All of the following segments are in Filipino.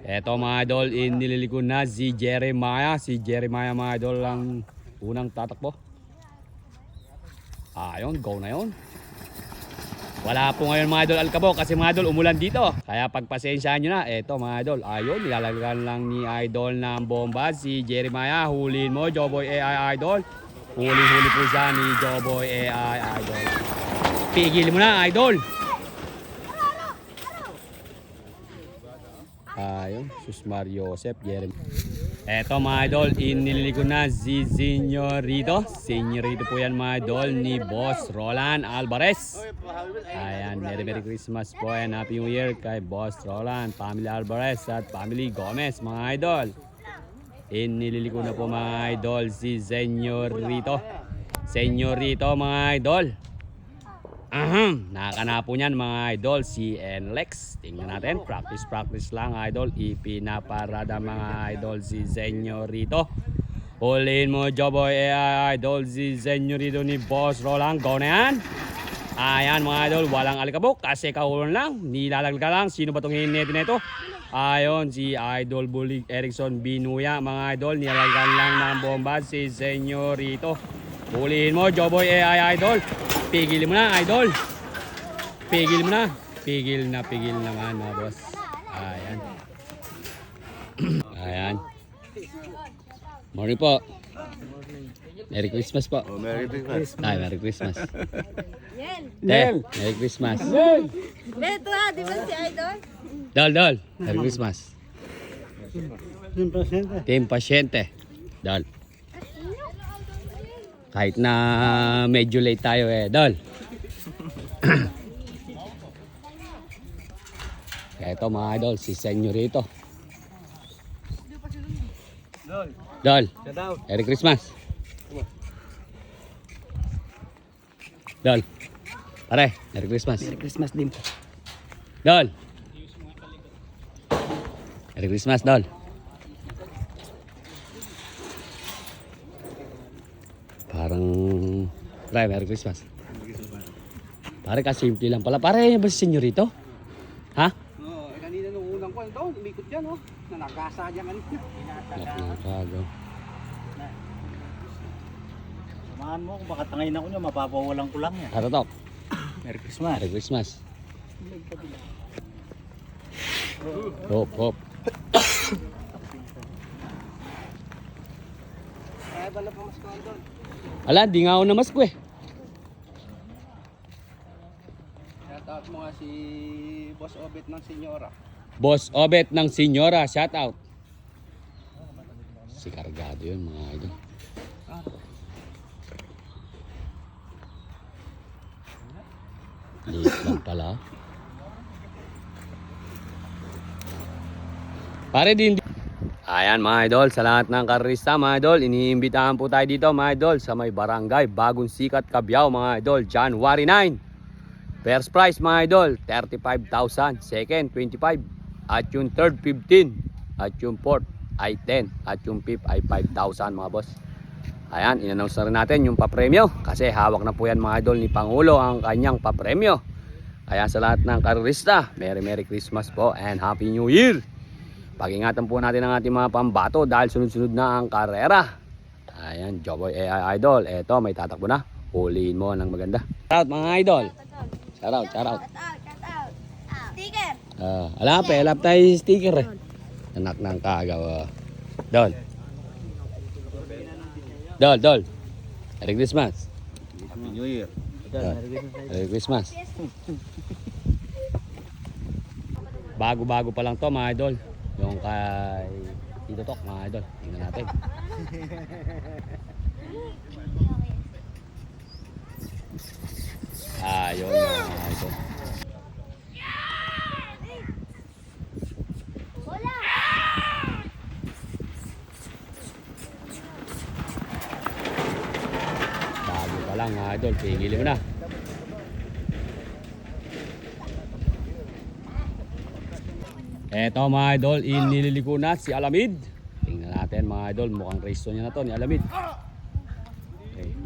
Eto mga idol, nililiko na si Jeremiah. Si Jeremiah mga idol ang unang tatakbo. Ayun, go na yun. Wala po ngayon mga idol Alcabo kasi mga idol umulan dito. Kaya pagpasensyahan nyo na. Eto mga idol, ayun, nilalagyan lang ni idol ng bomba. Si Jeremiah, huliin mo, Joboy AI idol. Huli-huli po siya ni Joboy AI idol. Pigil mo na idol. Ayun, Sus Mario Joseph, Jeremy. Eto mga idol, inililiko na si Senyorito. Senyorito po yan mga idol ni Boss Roland Alvarez. Ayan, Merry Christmas po and Happy New Year kay Boss Roland, Family Alvarez at Family Gomez mga idol. Inililiko na po mga idol si Senyorito. Senyorito mga idol. Nakakana po niyan mga idol si NLEX. Tingnan natin, practice lang idol. Ipinaparada mga idol si Senyorito. Huliin mo Joboy AI idol si Senyorito ni Boss Roland. Go na yan. Ayan mga idol, walang alikabok kasi kahulon lang. Nilalaglag lang. Sino ba itong hinete na ito? Ayon si Idol Bulig Erickson Binuya mga idol. Nilalagyan lang ng bomba si Senyorito. Huliin mo Joboy AI idol. Pigil mo na idol. Pigil mo na. Pigil naman mga boss. Ayan. Ayan. Morning po. Merry Christmas po. Oh, Merry Christmas. Ay, Merry Christmas. Nel. Merry Christmas. Beto ha, di ba si Idol? Dol. Merry Christmas. Team Pasyente. Dol. Kahit na medyo late tayo Dol. Ito mga idol, si Senyorito. Dol. Merry Christmas. Dol. Pare, Merry Christmas. Merry Christmas din po. Dol. Merry Christmas, Dol. Parang pare, Merry Christmas. Pare, kasimple lang pala. Pare, ba si Senyorito? Ha? Oo, kanina nung unang ko, ito, umikot yan, oh. Nanagasa dyan kanina. Nakakago. Samahan mo kung baka tangayin ako nyo, mapapawalan ko lang yan. Haratok. Merry Christmas. Merry Christmas. Hop. Ay, bala pa mas ko doon. Ala, di nga ako namasko Shoutout mo nga si Boss Obet ng Senyora. Boss Obet ng Senyora, shout out. Si Kargado yun mga idol. Liit lang pala. Pare din. Ayan mga idol, sa lahat ng karista mga idol, iniimbitahan po tayo dito mga idol sa may barangay Bagong Sikat, Cabiao mga idol, January 9. First prize mga idol, 35,000. Second, 25. At yung third, 15. At yung fourth ay 10. At yung fifth ay 5,000 mga boss. Ayan, in-announce na rin natin yung papremyo. Kasi hawak na po yan mga idol ni Pangulo ang kanyang papremyo. Kaya sa lahat ng karista, Merry Christmas po and Happy New Year. Pag-ingatan po natin ang ating mga pambato dahil sunod-sunod na ang karera. Ayan, Joboy AI idol. Eto, may tatakbo na. Huliin mo ng maganda. Shout out mga idol. Shout out. Cut out. Sticker. Alap tayo sticker Anak ng kagaw. Dol. Merry Christmas. Happy New Year. Merry Christmas. Bago pa lang to mga idol. Yung kay Tito Tok mga idol. Tingnan natin. Ayun mga idol. Bago pa lang mga idol. Pigilin mo na. Eto mga idol, inililiko na si Alamid. Tingnan natin mga idol, mukhang race niya na to ni Alamid. Okay.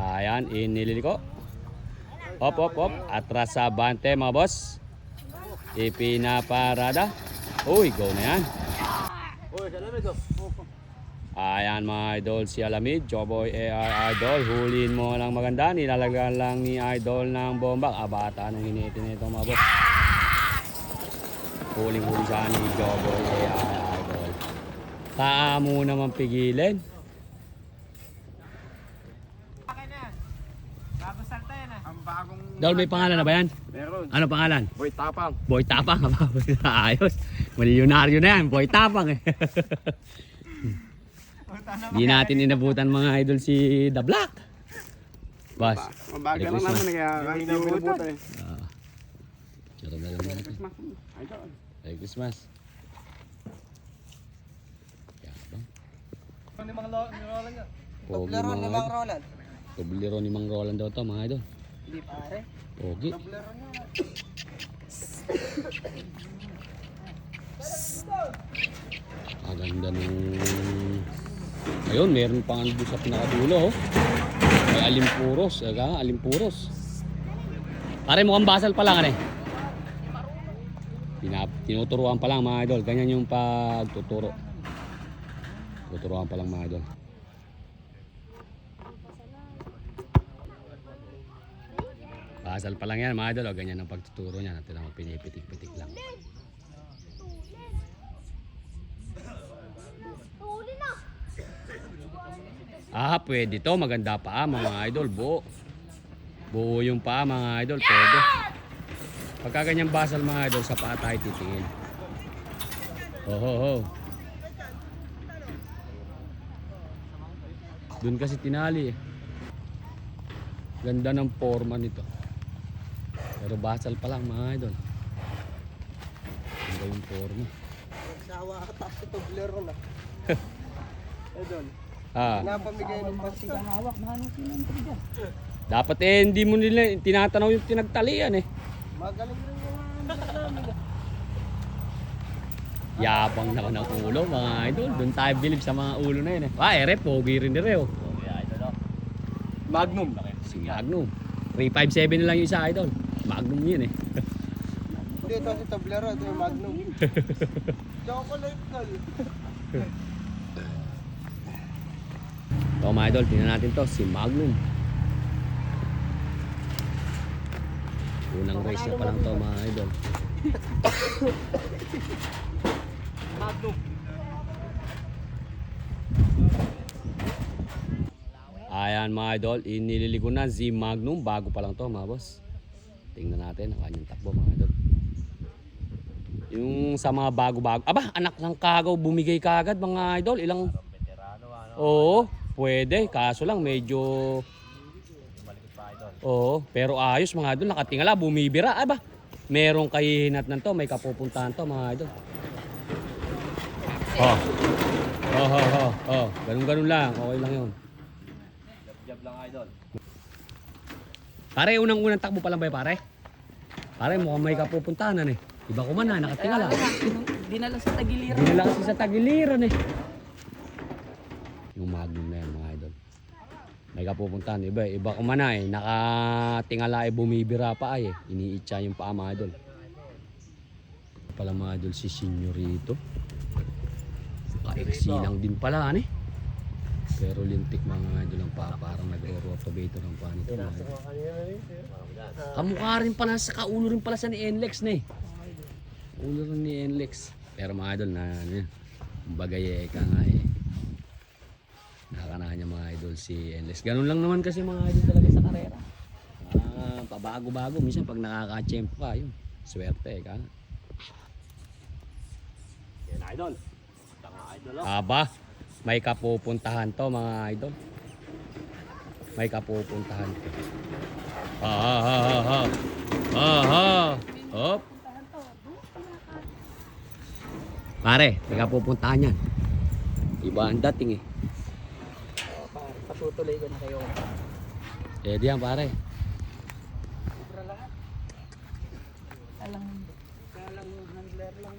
Ayan, inililiko. Hop. Atras sa bante mga boss. Ipinaparada. Uy, go na yan. Uy, salamid oh. Ayan mga idol, si Alamid, Choboy AR Idol. Huliin mo lang maganda, nilalagyan lang ni Idol ng bomba. Bata ng hinitin nito mga boss. Huling-huli siya ni Choboy AR Idol. Kaamo naman pigilin. Ang bagong... Dol, may pangalan na ba yan? Meron. Ano pangalan? Boy Tapang. Boy Tapang. Ayos. Milyonaryo na yan, Boy Tapang eh. Di natin inabutan mga idol si The Black. Boss. Mabagal Merry lang naman Christmas. kaya kahit hindi mo inabutan eh. Meron na lang natin. Christmas. Idol. Merry Christmas. Yabang. Pogi mga idol. Roland. Toblero ni Mang Roland daw to mga idol. Hindi pare. Pogi. Maganda nung... Ayun, meron pang doon sa pinakadulo oh. May alimpuros. Alimpuros. Pare mukhang basal pa lang eh. Tinuturuan pa lang mga idol. Ganyan yung pagtuturo. Tuturuan pa lang mga idol. Basal pa lang yan mga idol. O, ganyan ang pagtuturo niya. Natin lang pinipitik-pitik lang. Pwede to. Maganda pa mga idol. Buo yung paa mga idol. Pwede. Pagka ganyan basal mga idol, sa paa tayo titingin. Ho. Doon kasi tinali eh. Ganda ng forma nito. Pero basal pa lang mga idol. Ganda yung forma. Nagsawa ka taas ito, blero na. Idol. Napamigay ng pasigang hawak. Dapat hindi mo nila tinatanaw yung tinagtalian eh. Magaling rin yung namin. Yabang na ng ulo mga idol. Doon tayo bilib sa mga ulo na yun eh. Ere, pogi rin dire oh. Magnum. Si Magnum. 357 na lang yung isa idol. Magnum yun eh. Hindi, ito si Toblero. Ito yung Magnum. Chocolate tol. So mga idol, tingnan natin to. Si Magnum. Unang race na pa lang to mga idol. Magnum. Ayan mga idol, inililigo na si Magnum. Bago pa lang to mga boss. Tingnan natin ang kanyang takbo mga idol. Yung sa mga bago-bago. Aba, anak ng kagaw bumigay kagad mga idol. Ilang... Oo, pwede. Kaso lang medyo... Oo, pero ayos mga idol. Nakatingala, bumibira. Aba, merong kahihinat nan to. May kapupuntahan to mga idol. Ganun-ganun lang. Okay lang yun. Jab lang idol. Pare, unang-unang takbo pa lang ba yun, pare? Pare, mukhang may kapupuntahan eh. Iba ko man na, nakatingala. Dinala sa tagiliran. Dinala kasi sa tagiliran eh. Yung Magnum na yan mga idol. May kapupuntahan. Iba ko man na eh. Nakatingala eh, bumibira pa ay eh. Iniitsa yung paa mga idol. Pala mga idol si Senyorito. Kaiksi lang din pala eh. Pero lintik mga idol ang paa. Parang nagro-rotovator ang paa nito. Kamukha rin pala sa kaulo rin pala sa ni Enlex na eh. Ulo rin ni Enlex. Pero mga idol na bagay ka nga eh. Nakakanahan niya mga idol si Enlex. Ganun lang naman kasi mga idol talaga sa karera. Pabago-bago. Minsan pag nakaka-champ ka, yun. Swerte ka. Yan idol. Aba, may kapupuntahan to mga idol. May kapupuntahan to. Hop. Pare, may kapupuntahan yan. Iba ang dating eh. Patutuloy ko na kayo. Pwede yan pare. Sobra lahat. Kalang handler lang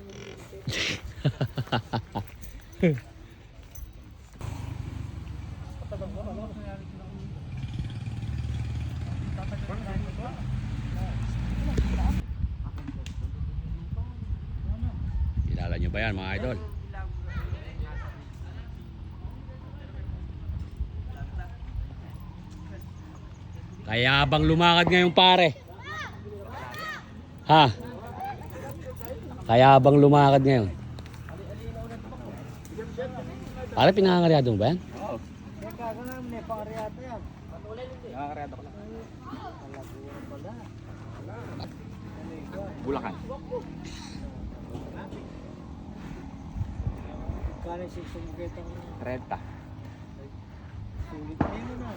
Kilala nyo ba yan mga idol? Kaya bang lumakad ngayon pare? Ha? Kaya bang lumakad ngayon? Pare, pinangangaryado mo ba yan? Oo. Nakakareado ko lang. Bulacan. Kaya sisumugit ang 30. sulit na yun na.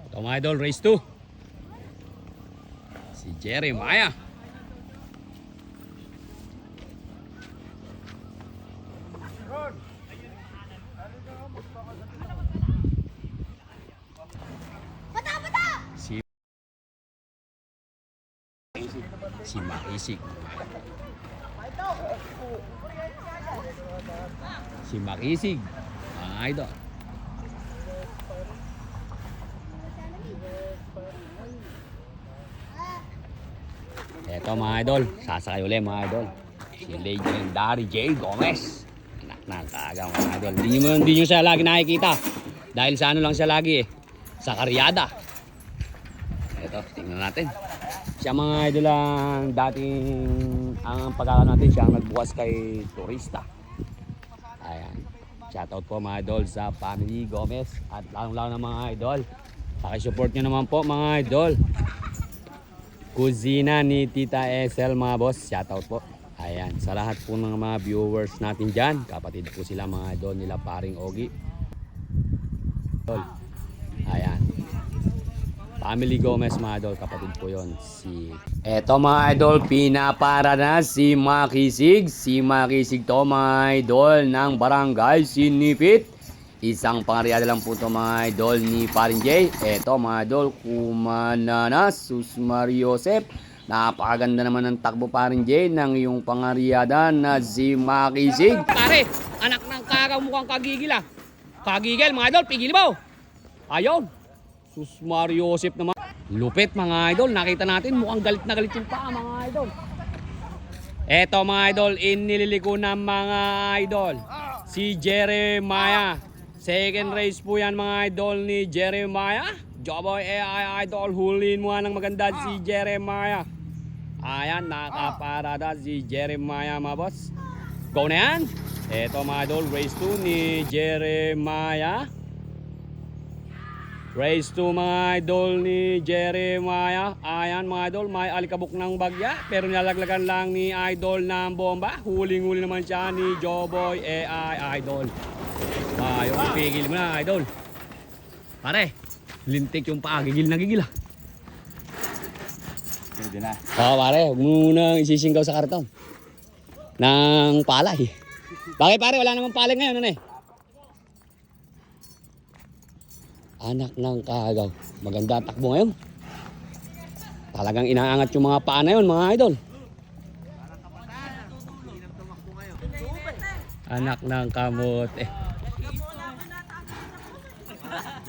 Ito mga idol, race 2. Si Jeremiah. Si Makisig. Si Makisig. Mga idol. Eto mga idol, sasakay ulit mga idol. Si Legendary J. Gomez. Anak na kaga mga idol. Hindi nyo siya lagi nakikita. Dahil sa ano lang siya lagi eh. Sa karyada. Eto, tingnan natin. Siya mga idol ang dating, ang pagkakano natin, siya ang nagbukas kay turista. Ayan. Shoutout po mga idol sa family Gomez. At lalong-lalo na mga idol. Pakisupport nyo naman po mga idol. Kusina ni Tita Esel mga boss. Shoutout po. Ayan. Sa lahat po ng mga viewers natin dyan. Kapatid po sila mga idol nila paring Ogi. Ayan. Family Gomez mga idol. Kapatid po yon. Eto mga idol. Pinapara na si Makisig. Si Makisig to mga idol ng barangay Sinipit. Isang pangaryada lang po ito mga idol ni Parin J. Eto mga idol, Kumananas, Susmariosep. Napakaganda naman ng takbo Parin J ng iyong pangaryada na si Makisig. Pare, anak ng kagaw mukhang kagigil ah. Kagigil mga idol, pigil mo. Ayun, Susmariosep naman. Lupit mga idol, nakita natin mukhang galit na galit yung paa mga idol. Eto mga idol, inililiko ng mga idol. Si Jeremiah. Second race po yan mga idol ni Jeremiah. Joboy AI idol, huliin mo nga ng maganda si Jeremiah. Ayan, nakaparada si Jeremiah mga boss. Go na yan. Eto mga idol, race 2 ni Jeremiah. Race 2 mga idol ni Jeremiah. Ayan mga idol, may alikabok ng bagya. Pero nilalaglagan lang ni idol ng bomba. Huling-huli naman siya ni Joboy AI idol. Ayun, pigil mo na idol. Pare, lintik yung paa, gigil na gigil ah. Pwede na. Pare, huwag mo munang isisinggaw sa karton ng palay. Bakit pare, wala namang palay ngayon, ano eh? Anak ng kagaw. Maganda takbo ngayon. Talagang inaangat yung mga paa na yun, mga idol. Anak ng kamote.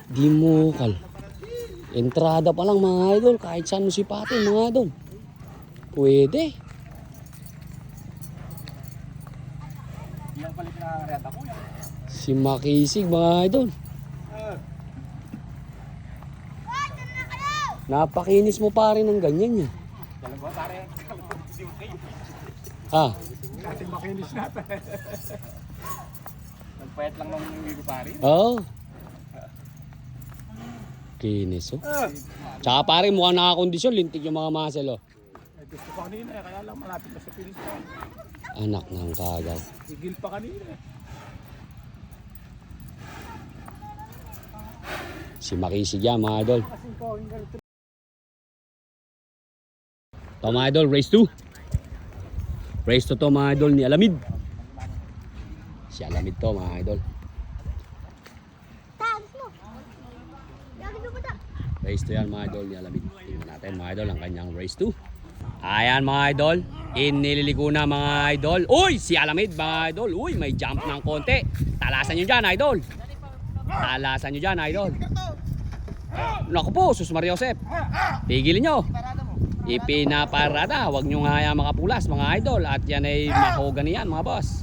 Di mo kal. Entrada pa lang mga idol. Kahit saan mo sipatin mga idol. Pwede. Ilang palit na nakakareado ko yan. Si Makisig mga idol. Napakinis mo pa rin ng ganyan yan. Dalang ba pare? Ha? Kasi makinis natin. Nagpayat lang ng hindi pare. Oo. Kinis oh. Tsaka pare mukhang nakakondisyon. Lintik yung mga muscle oh. Gusto pa kanina kaya lang malapit na sa finish pa. Anak ng kagaw. Sigil pa kanina. Si Makisig yan mga idol. Ito mga idol, race 2. Race 2 to mga idol ni Alamid. Si Alamid to mga idol. Race 2 yan mga idol ni Alamid. Tingnan natin mga idol ang kanyang race 2. Ayan mga idol. Inililiko na mga idol. Uy! Si Alamid mga idol. Uy! May jump ng konti. Talasan nyo dyan idol. Talasan nyo dyan idol. Naku po, Sus Maria Josep. Pigilin nyo. Ipinaparada. Huwag nyo nga hayaan makapulas mga idol. At yan ay mahogany yan mga boss.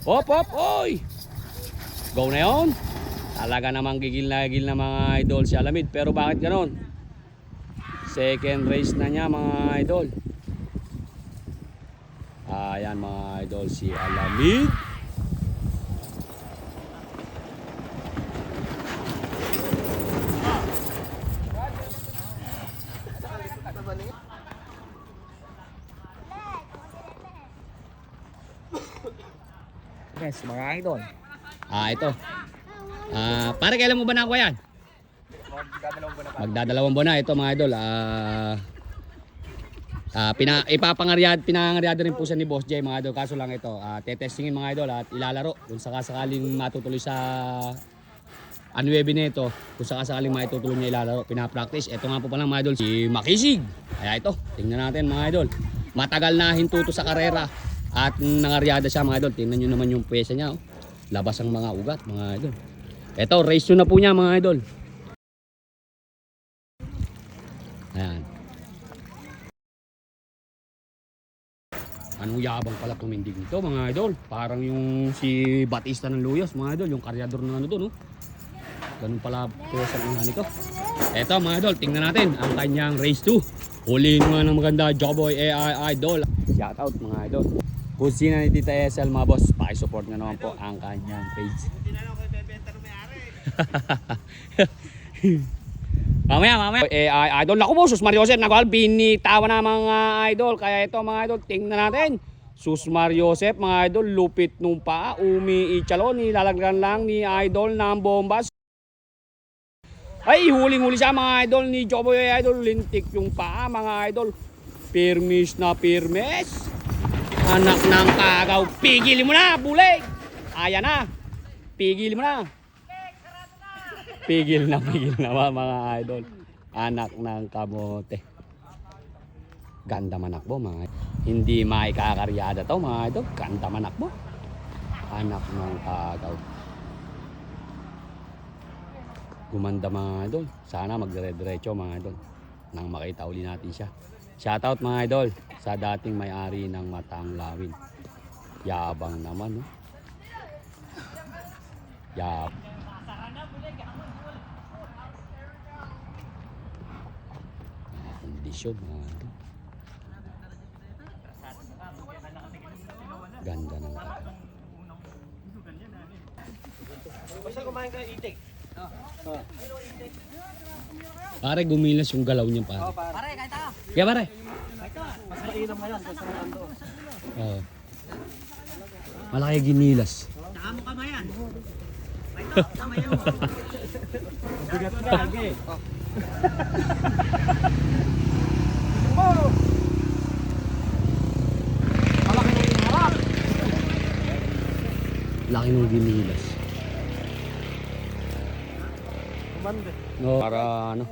Hop hop. Uy! Go na yun. Talaga namang gigil na mga idol si Alamid. Pero bakit ganon? Second race na niya mga idol. Ayan mga idol si Alamid. Yes, mga idol. Ito. Pare, kailan mo ba nakuha yan? Magdadalawang buwan na ito mga idol. Pinangaryado rin po siya ni Boss J mga idol. Kaso lang ito, tetestingin mga idol at ilalaro kung sakasakaling matutuloy sa Anuebe nito. Kung sakasakaling matutuloy niya ilalaro, pinapractice. Ito nga po pala mga idol, si Makisig. Kaya ito, tingnan natin mga idol. Matagal na hintuto sa karera at nangaryada siya mga idol. Tingnan nyo naman yung pwesa niya. Oh. Labas ang mga ugat mga idol. Ito, race 2 na po niya mga idol. Ayan. Anong yabang pala tumindig nito mga idol. Parang yung si Batista ng Luyos mga idol. Yung karyador na ano doon. Oh. Ganun pala po sa mga nito. Ito mga idol, tingnan natin ang kanyang race 2. Huliin nga ng maganda, Joboy AI Idol. Shout out mga idol. Kung sino ni Tita SL mga boss, pakisupport nga naman po ang kanyang page. Mamaya. AI Idol. Naku po, Sus Maria Josep. Binitawan na mga idol. Kaya ito mga idol, tingnan natin. Sus Maria Josep mga idol, lupit nung paa. Umiichalo, nilalagyan lang ni idol ng bombas. Ay, huling-huli siya mga idol ni Joboy Idol. Lintik yung paa mga idol. Pirmis na pirmis. Anak ng kagaw. Pigilin mo na, bulig. Ayan na. Pigilin mo na. Pigil na mga idol. Anak ng kamote. Ganda manakbo mga idol. Hindi maikakaryada to mga idol. Ganda manakbo. Anak ng kagaw. Gumanda mga idol. Sana magdire-diretso mga idol nang makita uli natin siya. Shoutout mga idol sa dating may-ari ng Matang Lawin. Yabang naman, no? Kondisyon mga idol. Ganda ng kagaw. Basta kumain ka itik. Pare, gumilas yung galaw niya pare. Pare, kahit tayo. Kaya pare. Mas mainam ngayon kaysa naman doon. Oo. Malaki ginilas. Saka mo kamayan. Ito, kamayan mo. Bigat na lagi. Malaki na yung harap. Laki ng ginilas. Kumande. No, para ano?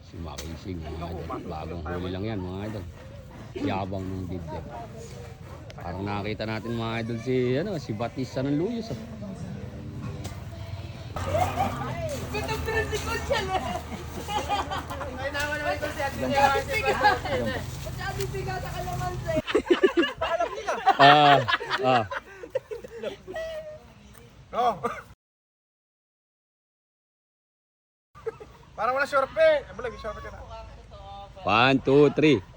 Si Makisig mga idol. Bagong huli lang yan mga idol. Yabang ng dibdib. Parang nakita natin mga idol si Batista ng Luyos. Oh. Parang wala short pe. Abulay, short ka na. 1, 2, 3.